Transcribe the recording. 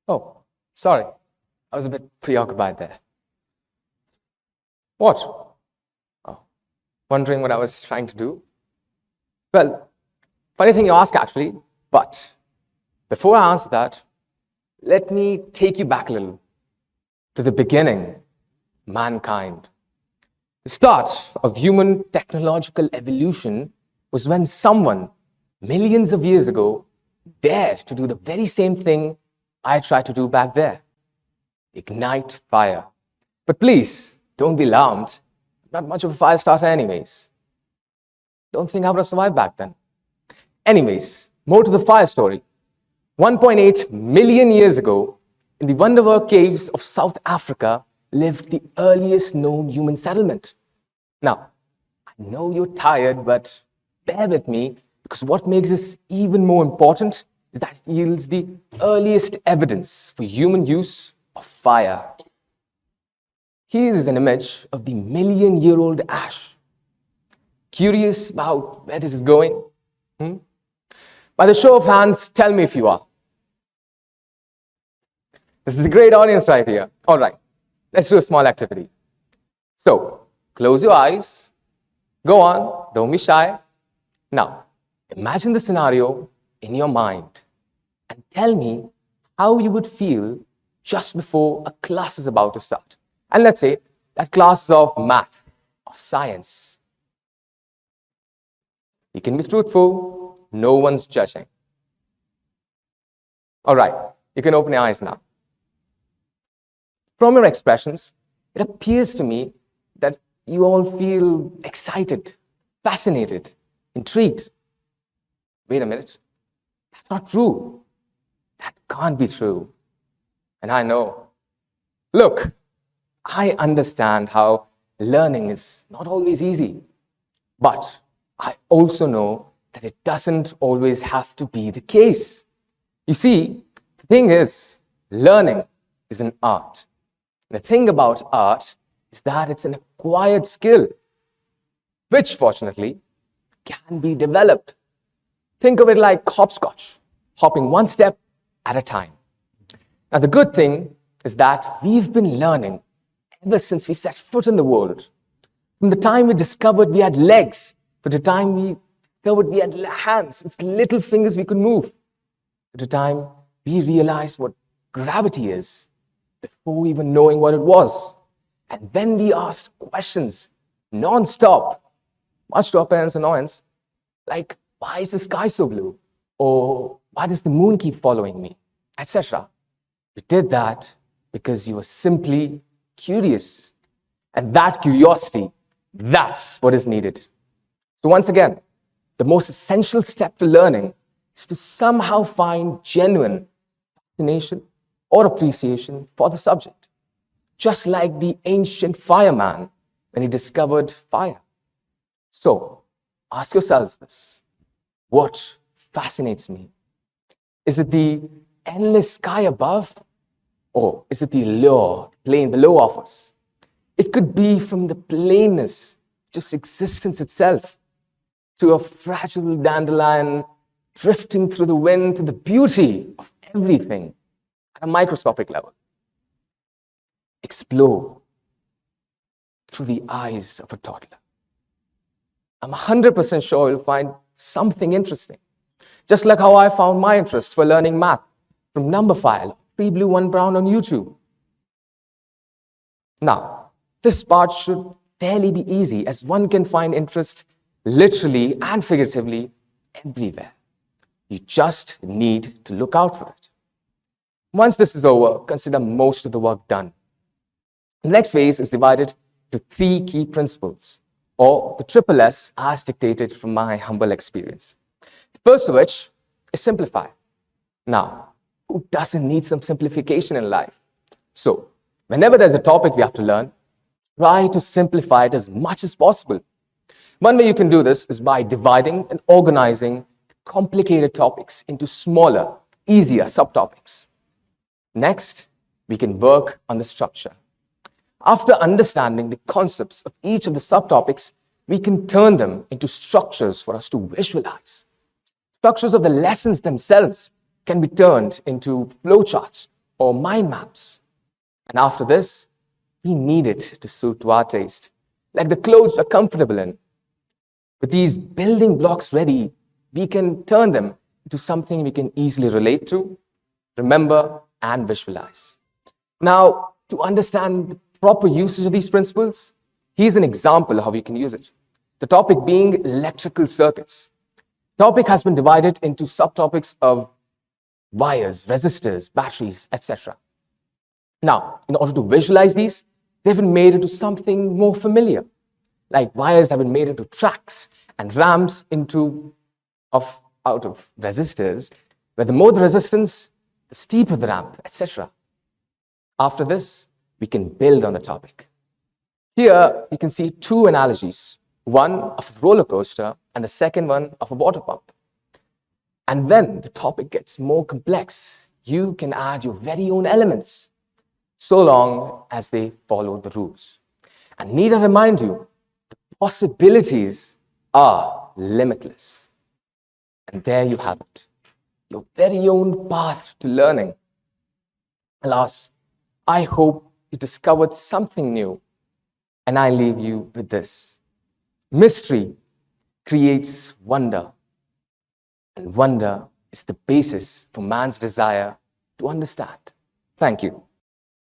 Oh, sorry. I was a bit preoccupied there. What? Oh, wondering what I was trying to do? Well, funny thing you ask, actually. But before I answer that, let me take you back a little to the beginning, mankind. The start of human technological evolution was when someone, millions of years ago, dared to do the very same thing I tried to do back there: ignite fire. But please, don't be alarmed. I'm not much of a fire starter, anyways. Don't think I would have survived back then. Anyways, more to the fire story. 1.8 million years ago, in the Wonderwerk caves of South Africa, lived the earliest known human settlement. Now, I know you're tired, but bear with me, because what makes this even more important is that it yields the earliest evidence for human use of fire. Here is an image of the million-year-old ash. Curious about where this is going? By the show of hands, tell me if you are. This is a great audience right here. All right, let's do a small activity. So, close your eyes. Go on, don't be shy. Now, imagine the scenario in your mind and tell me how you would feel just before a class is about to start. And let's say that class is of math or science. You can be truthful. No one's judging. All right, you can open your eyes now. From your expressions, it appears to me that you all feel excited, fascinated, intrigued. Wait a minute. That's not true. That can't be true. And I know. Look, I understand how learning is not always easy, but I also know that it doesn't always have to be the case. You see, the thing is, learning is an art. The thing about art is that it's an acquired skill, which fortunately can be developed. Think of it like hopscotch, hopping one step at a time. Now, the good thing is that we've been learning ever since we set foot in the world. From the time we discovered we had legs, to the time we discovered we had hands with little fingers we could move, to the time we realized what gravity is, before even knowing what it was. And when we asked questions non-stop, much to our parents' annoyance, like, why is the sky so blue? Or why does the moon keep following me? Etc. We did that because you were simply curious. And that curiosity, that's what is needed. So once again, the most essential step to learning is to somehow find genuine fascination or appreciation for the subject. Just like the ancient fireman when he discovered fire. So, ask yourselves this. What fascinates me? Is it the endless sky above? Or is it the allure, plane below of us? It could be from the plainness, just existence itself, to a fragile dandelion drifting through the wind, to the beauty of everything at a microscopic level. Explore through the eyes of a toddler. I'm 100% sure you'll find something interesting. Just like how I found my interest for learning math from Numberphile, 3 Blue 1 Brown on YouTube. Now, this part should fairly be easy, as one can find interest literally and figuratively everywhere. You just need to look out for it. Once this is over, consider most of the work done. The next phase is divided into 3 key principles, or the triple S as dictated from my humble experience. The first of which is simplify. Now, who doesn't need some simplification in life? So, whenever there's a topic we have to learn, try to simplify it as much as possible. One way you can do this is by dividing and organizing complicated topics into smaller, easier subtopics. Next, we can work on the structure. After understanding the concepts of each of the subtopics, we can turn them into structures for us to visualize. Structures of the lessons themselves can be turned into flowcharts or mind maps. And after this, we need it to suit to our taste, like the clothes we're comfortable in. With these building blocks ready, we can turn them into something we can easily relate to, remember, and visualize. Now, to understand the proper usage of these principles, here's an example of how we can use it. The topic being electrical circuits. The topic has been divided into subtopics of wires, resistors, batteries, etc. Now, in order to visualize these, they've been made into something more familiar. Like wires have been made into tracks and ramps out of resistors, where the more the resistance, the steeper the ramp, etc. After this, we can build on the topic. Here, you can see two analogies, one of a roller coaster and the second one of a water pump. And when the topic gets more complex, you can add your very own elements, so long as they follow the rules. And need I remind you, the possibilities are limitless. And there you have it, your very own path to learning. Alas, I hope you discovered something new, and I leave you with this. Mystery creates wonder, and wonder is the basis for man's desire to understand. Thank you.